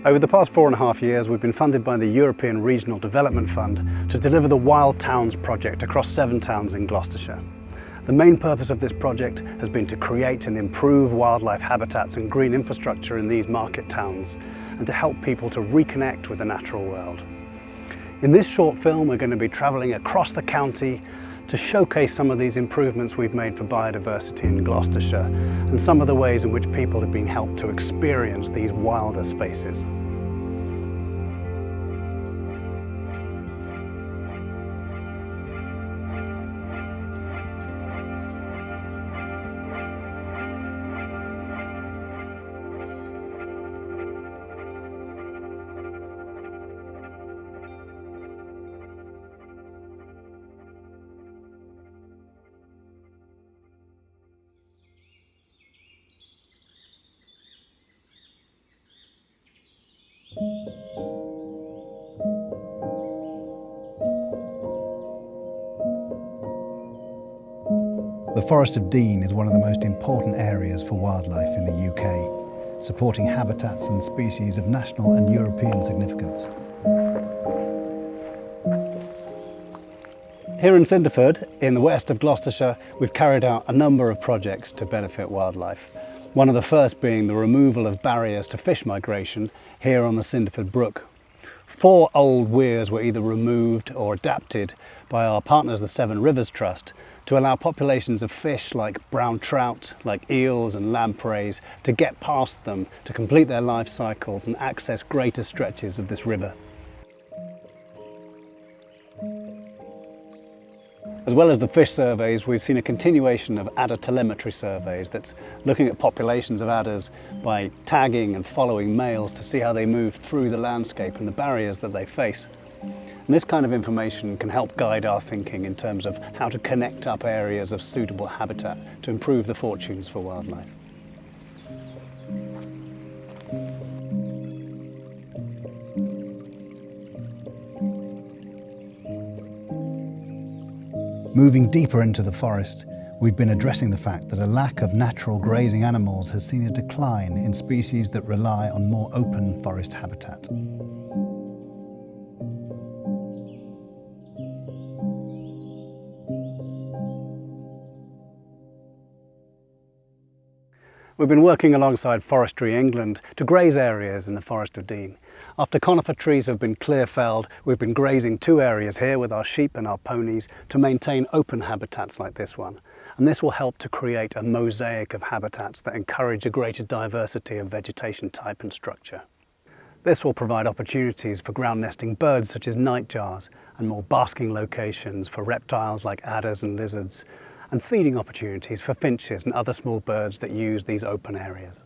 Over the past 4.5 years, we've been funded by the European Regional Development Fund to deliver the Wild Towns project across 7 towns in Gloucestershire. The main purpose of this project has been to create and improve wildlife habitats and green infrastructure in these market towns, and to help people to reconnect with the natural world. In this short film, we're going to be travelling across the county to showcase some of these improvements we've made for biodiversity in Gloucestershire and some of the ways in which people have been helped to experience these wilder spaces. The Forest of Dean is one of the most important areas for wildlife in the UK, supporting habitats and species of national and European significance. Here in Cinderford, in the west of Gloucestershire, we've carried out a number of projects to benefit wildlife. One of the first being the removal of barriers to fish migration here on the Cinderford Brook. 4 old weirs were either removed or adapted by our partners, the Severn Trust, to allow populations of fish like brown trout, like eels and lampreys, to get past them, to complete their life cycles and access greater stretches of this river. As well as the fish surveys, we've seen a continuation of adder telemetry surveys that's looking at populations of adders by tagging and following males to see how they move through the landscape and the barriers that they face. And this kind of information can help guide our thinking in terms of how to connect up areas of suitable habitat to improve the fortunes for wildlife. Moving deeper into the forest, we've been addressing the fact that a lack of natural grazing animals has seen a decline in species that rely on more open forest habitat. We've been working alongside Forestry England to graze areas in the Forest of Dean. After conifer trees have been clear felled, we've been grazing 2 areas here with our sheep and our ponies to maintain open habitats like this one. And this will help to create a mosaic of habitats that encourage a greater diversity of vegetation type and structure. This will provide opportunities for ground nesting birds such as nightjars, and more basking locations for reptiles like adders and lizards, and feeding opportunities for finches and other small birds that use these open areas.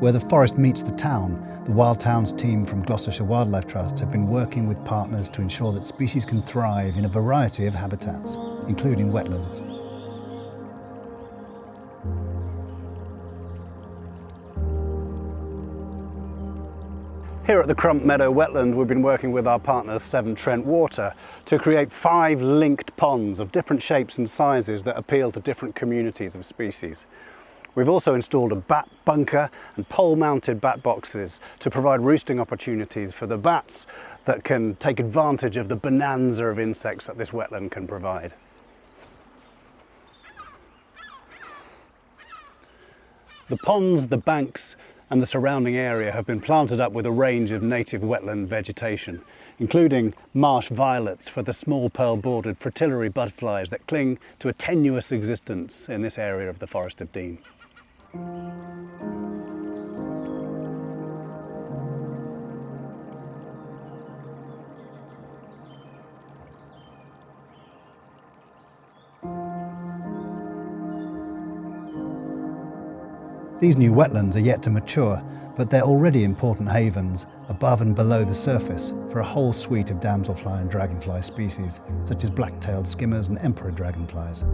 Where the forest meets the town, the Wild Towns team from Gloucestershire Wildlife Trust have been working with partners to ensure that species can thrive in a variety of habitats, including wetlands. Here at the Crump Meadow Wetland, we've been working with our partners Severn Trent Water to create 5 linked ponds of different shapes and sizes that appeal to different communities of species. We've also installed a bat bunker and pole-mounted bat boxes to provide roosting opportunities for the bats that can take advantage of the bonanza of insects that this wetland can provide. The ponds, the banks and the surrounding area have been planted up with a range of native wetland vegetation, including marsh violets for the small pearl-bordered fritillary butterflies that cling to a tenuous existence in this area of the Forest of Dean. These new wetlands are yet to mature, but they're already important havens above and below the surface for a whole suite of damselfly and dragonfly species, such as black-tailed skimmers and emperor dragonflies.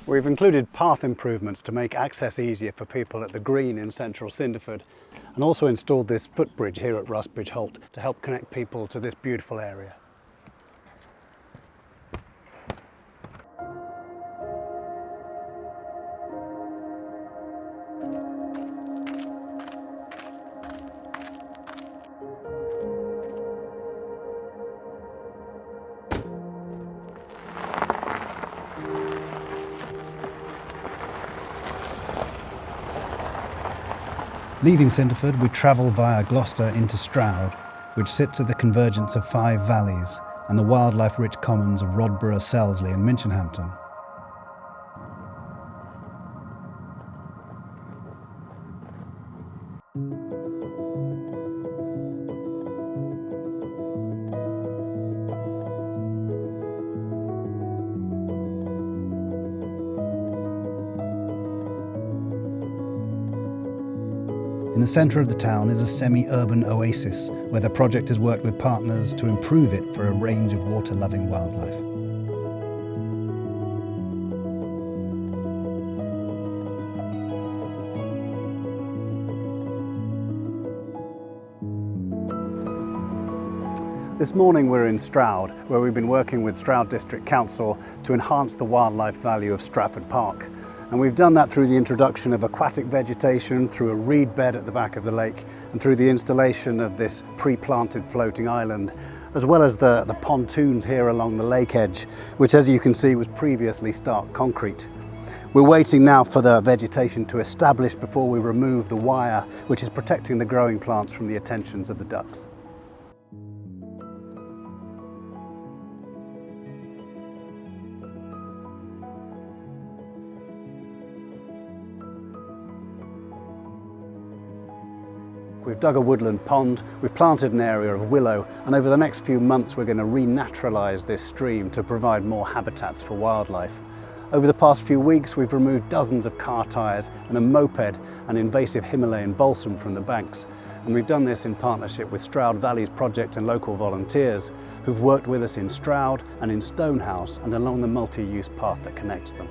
We've included path improvements to make access easier for people at the Green in central Cinderford, and also installed this footbridge here at Rusbridge Holt to help connect people to this beautiful area. Leaving Cinderford, we travel via Gloucester into Stroud, which sits at the convergence of 5 valleys and the wildlife-rich commons of Rodborough, Selsley and Minchinhampton. In the centre of the town is a semi-urban oasis where the project has worked with partners to improve it for a range of water-loving wildlife. This morning we're in Stroud, where we've been working with Stroud District Council to enhance the wildlife value of Stratford Park. And we've done that through the introduction of aquatic vegetation, through a reed bed at the back of the lake, and through the installation of this pre-planted floating island, as well as the pontoons here along the lake edge, which, as you can see, was previously stark concrete. We're waiting now for the vegetation to establish before we remove the wire, which is protecting the growing plants from the attentions of the ducks. We've dug a woodland pond, we've planted an area of willow, and over the next few months we're going to renaturalise this stream to provide more habitats for wildlife. Over the past few weeks we've removed dozens of car tyres and a moped and invasive Himalayan balsam from the banks, and we've done this in partnership with Stroud Valleys Project and local volunteers who've worked with us in Stroud and in Stonehouse and along the multi-use path that connects them.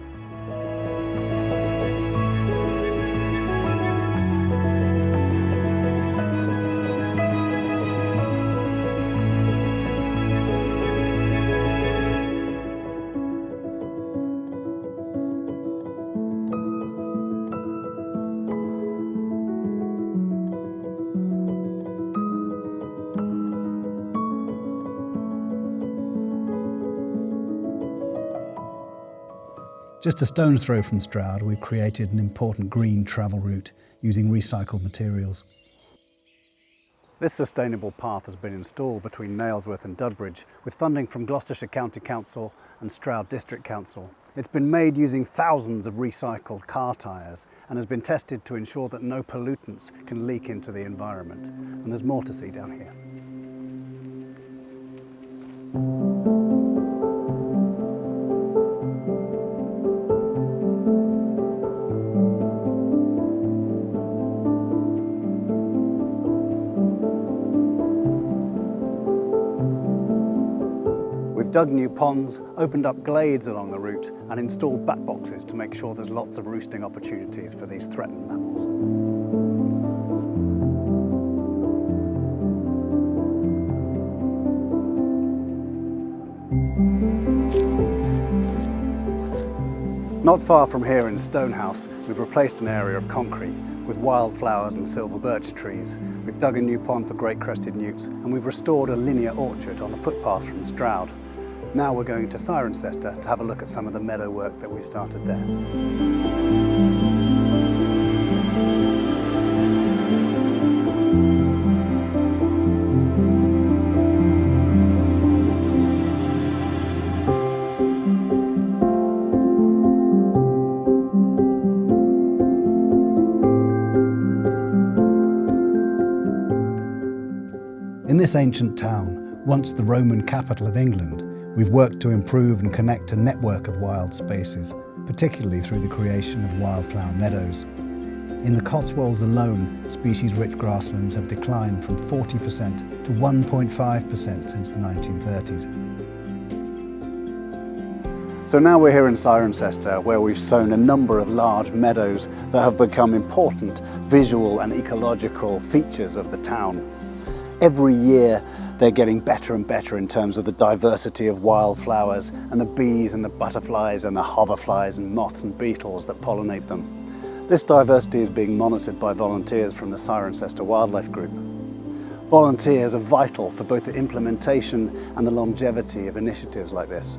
Just a stone's throw from Stroud, we've created an important green travel route using recycled materials. This sustainable path has been installed between Nailsworth and Dudbridge with funding from Gloucestershire County Council and Stroud District Council. It's been made using thousands of recycled car tyres and has been tested to ensure that no pollutants can leak into the environment. And there's more to see down here. Dug new ponds, opened up glades along the route and installed bat boxes to make sure there's lots of roosting opportunities for these threatened mammals. Not far from here in Stonehouse, we've replaced an area of concrete with wildflowers and silver birch trees. We've dug a new pond for great crested newts and we've restored a linear orchard on the footpath from Stroud. Now we're going to Cirencester to have a look at some of the meadow work that we started there. In this ancient town, once the Roman capital of England, we've worked to improve and connect a network of wild spaces, particularly through the creation of wildflower meadows. In the Cotswolds alone, species-rich grasslands have declined from 40% to 1.5% since the 1930s. So now we're here in Cirencester, where we've sown a number of large meadows that have become important visual and ecological features of the town. Every year they're getting better and better in terms of the diversity of wildflowers and the bees and the butterflies and the hoverflies and moths and beetles that pollinate them. This diversity is being monitored by volunteers from the Cirencester Wildlife Group. Volunteers are vital for both the implementation and the longevity of initiatives like this.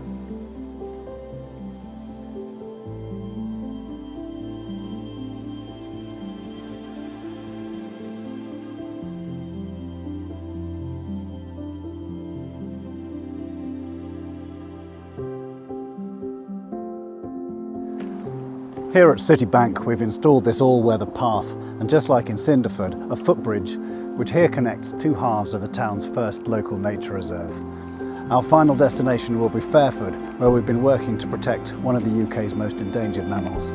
Here at Citybank we've installed this all-weather path, and just like in Cinderford, a footbridge which here connects two halves of the town's first local nature reserve. Our final destination will be Fairford, where we've been working to protect one of the UK's most endangered mammals.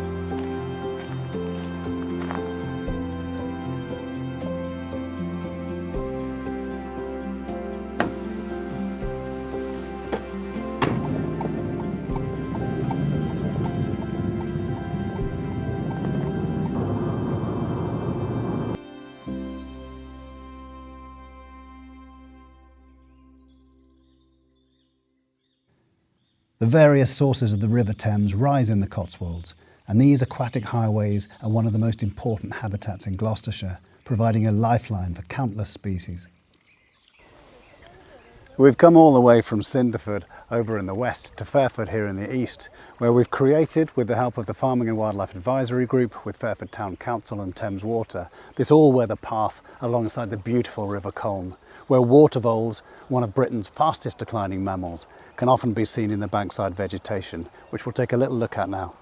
The various sources of the River Thames rise in the Cotswolds, and these aquatic highways are one of the most important habitats in Gloucestershire, providing a lifeline for countless species. We've come all the way from Cinderford over in the west to Fairford here in the east, where we've created, with the help of the Farming and Wildlife Advisory Group with Fairford Town Council and Thames Water, this all-weather path alongside the beautiful River Colne, where water voles, one of Britain's fastest declining mammals, can often be seen in the bankside vegetation, which we'll take a little look at now.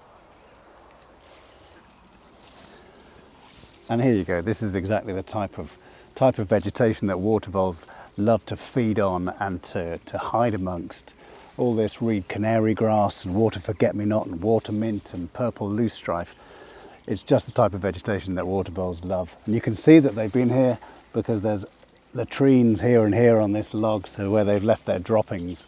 And here you go, this is exactly the type of vegetation that water voles love to feed on and to hide amongst. All this reed canary grass and water forget-me-not and water mint and purple loosestrife. It's just the type of vegetation that water voles love. And you can see that they've been here because there's latrines here and here on this log, so where they've left their droppings.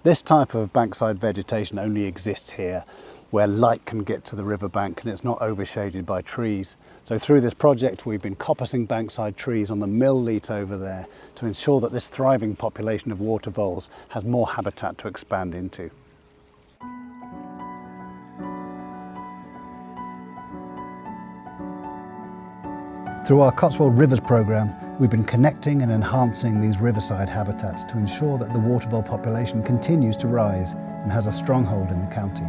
This type of bankside vegetation only exists here, where light can get to the riverbank and it's not overshaded by trees. So through this project we've been coppicing bankside trees on the mill leat over there to ensure that this thriving population of water voles has more habitat to expand into. Through our Cotswold Rivers programme, we've been connecting and enhancing these riverside habitats to ensure that the water vole population continues to rise and has a stronghold in the county.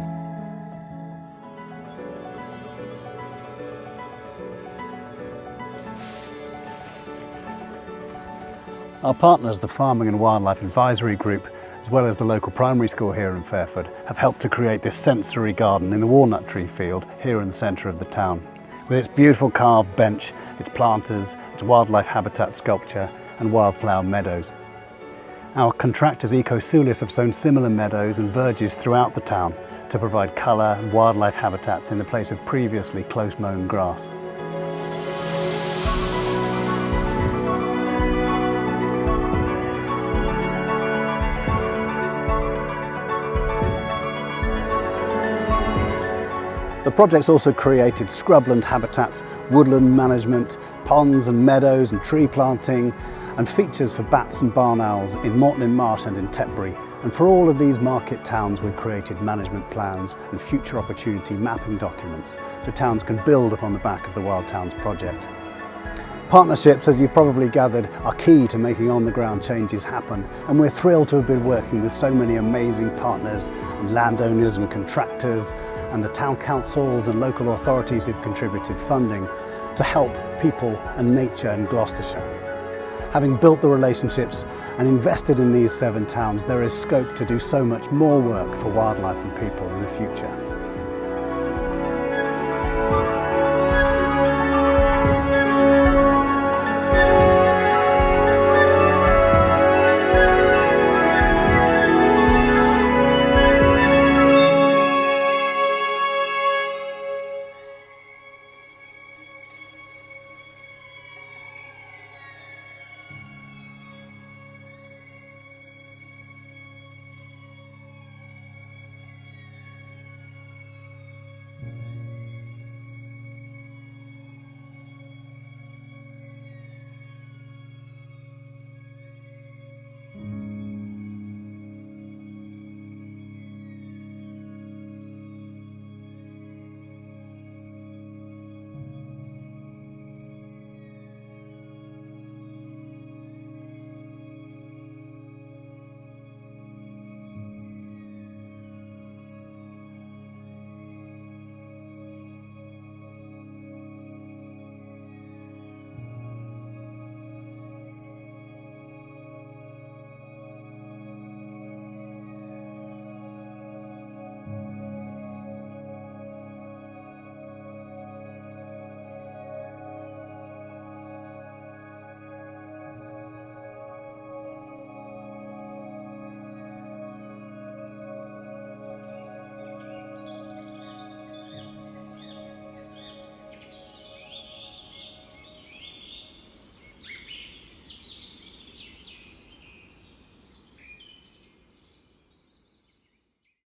Our partners, the Farming and Wildlife Advisory Group, as well as the local primary school here in Fairford, have helped to create this sensory garden in the walnut tree field here in the centre of the town. With its beautiful carved bench, its planters, its wildlife habitat sculpture and wildflower meadows. Our contractors EcoSulis have sown similar meadows and verges throughout the town to provide colour and wildlife habitats in the place of previously close-mown grass. The project's also created scrubland habitats, woodland management, ponds and meadows and tree planting, and features for bats and barn owls in Morton-in-Marsh and in Tetbury. And for all of these market towns we've created management plans and future opportunity mapping documents so towns can build upon the back of the Wild Towns project. Partnerships, as you've probably gathered, are key to making on-the-ground changes happen, and we're thrilled to have been working with so many amazing partners and landowners and contractors and the town councils and local authorities who've contributed funding to help people and nature in Gloucestershire. Having built the relationships and invested in these 7 towns, there is scope to do so much more work for wildlife and people in the future.